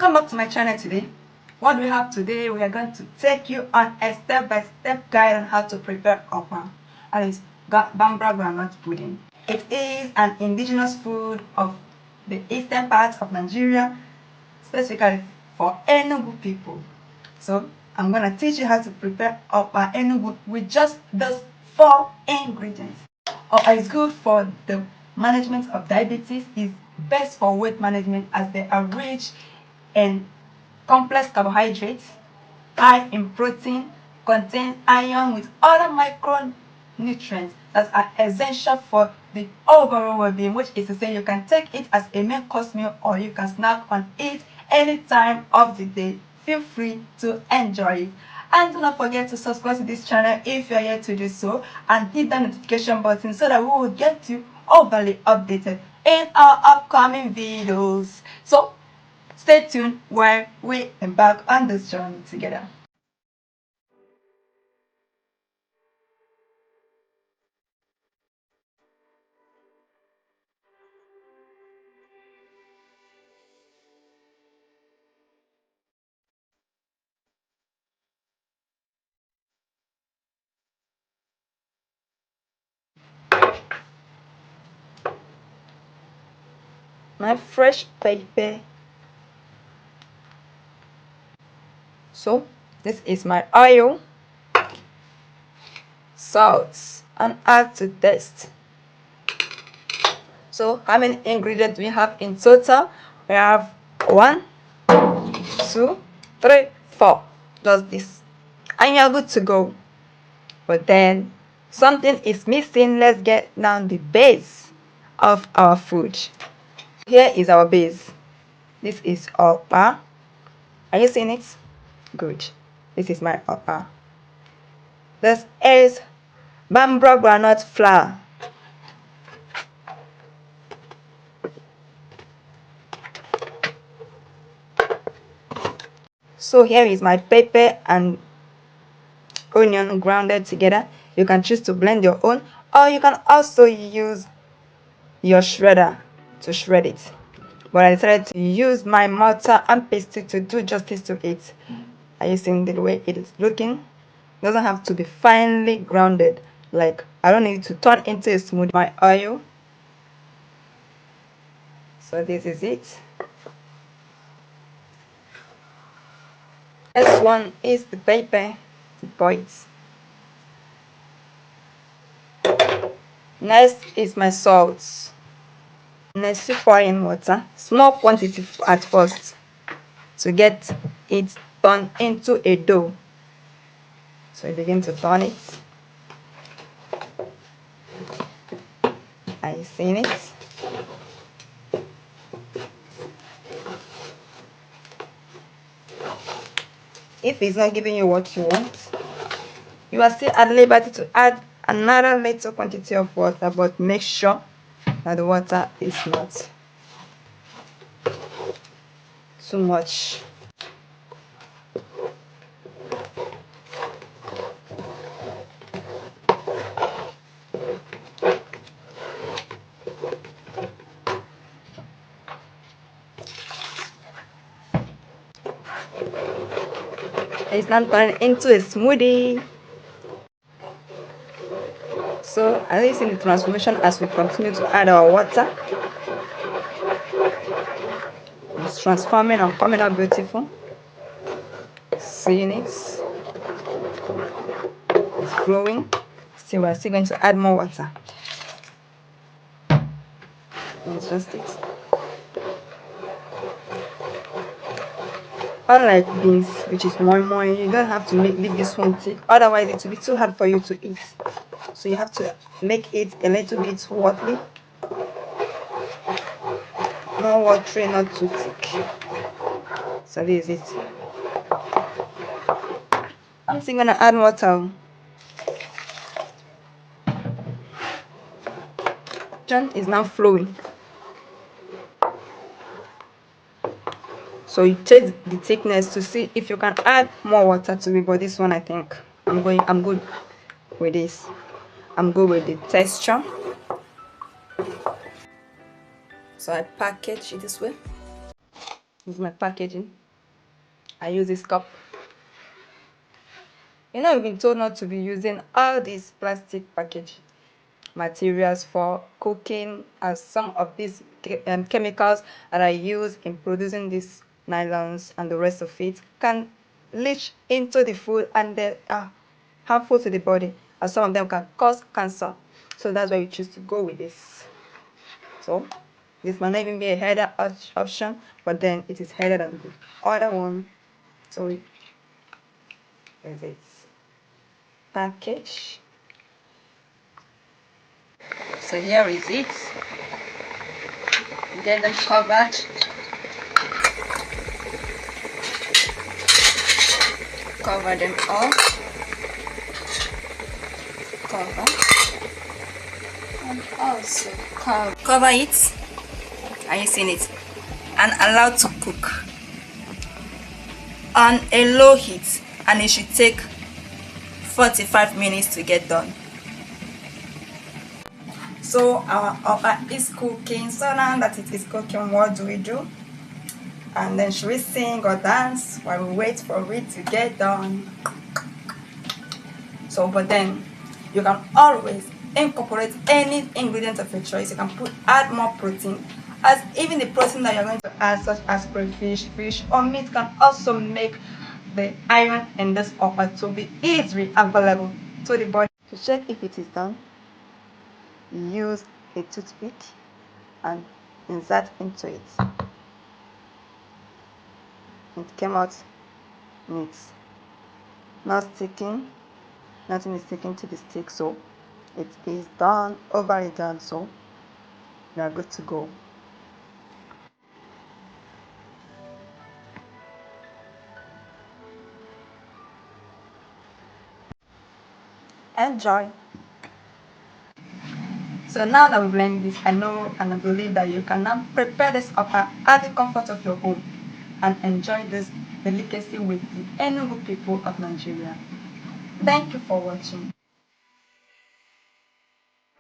Welcome back to my channel today. What we have today, we are going to take you on a step-by-step guide on how to prepare okpa, that is bambra groundnut pudding. It is an indigenous food of the eastern part of Nigeria, specifically for Enugu people. So I'm going to teach you how to prepare Okpa Enugu with just those 4 ingredients. Okpa is good for the management of diabetes, is best for weight management as they are rich in complex carbohydrates, high in protein, contains iron with other micronutrients that are essential for the overall well-being, which is to say you can take it as a main course meal or you can snack on it any time of the day. Feel free to enjoy it. And do not forget to subscribe to this channel if you are yet to do so, and hit the notification button so that we will get you overly updated in our upcoming videos. So stay tuned while we embark on this journey together. My fresh pepper. So this is my oil, salt, and add to taste. So how many ingredients we have in total? We have 1, 2, 3, 4. Just this, and you're good to go. But then something is missing. Let's get down the base of our food. Here is our base. This is okpa. Are you seeing it? Good. This is my okpa. This is bambra groundnut flour. So here is my pepper and onion grounded together. You can choose to blend your own, or you can also use your shredder to shred it. But I decided to use my mortar and pestle to do justice to it. Are you seeing the way it is looking? It doesn't have to be finely grounded. Like, I don't need it to turn into a smoothie. My oil. So this is it. Next one is the pepper, the points. Next is my salt. Next, pour in water, small quantity at first, to get it turned into a dough. So I begin to turn it. Are you seeing it? If it's not giving you what you want, you are still at liberty to add another little quantity of water, but make sure that the water is not too much. It's now turned into a smoothie. So are you seeing the transformation as we continue to add our water? It's transforming and coming out beautiful. Seeing it? It's growing. So we're still going to add more water. It's just it. Unlike beans, which is more, you don't have to leave this one thick, otherwise it will be too hard for you to eat. So you have to make it a little bit watery, not watery, not too thick. So this is it. I'm still gonna add water. John is now flowing. So you check the thickness to see if you can add more water to it, but this one I think I'm good with this. I'm good with the texture. So I package it this way. This is my packaging. I use this cup. You know, we've been told not to be using all these plastic package materials for cooking, as some of these chemicals that I use in producing these nylons and the rest of it can leach into the food and they are harmful to the body, and some of them can cause cancer. So that's why we choose to go with this. So this might not even be a header option, but then it is headed than the other one. So there's its package. So here is it. Get them covered. Cover them all. Cover. And also cover it. Are you seeing it? And allow to cook on a low heat, and it should take 45 minutes to get done. So our okpa is cooking. So now that it is cooking, what do we do? And then should we sing or dance while we wait for it to get done? So, but then you can always incorporate any ingredient of your choice. You can add more protein, as even the protein that you're going to add, such as crayfish, fish, or meat, can also make the iron in this okpa to be easily available to the body. To check if it is done, use a toothpick and insert into it. It came out neat, not sticking, nothing is sticking to the stick, so it is done, over done, so you are good to go. Enjoy. So now that we've learned this, I know and I believe that you can now prepare this offer at the comfort of your home and enjoy this delicacy with the Enugu people of Nigeria. Thank you for watching.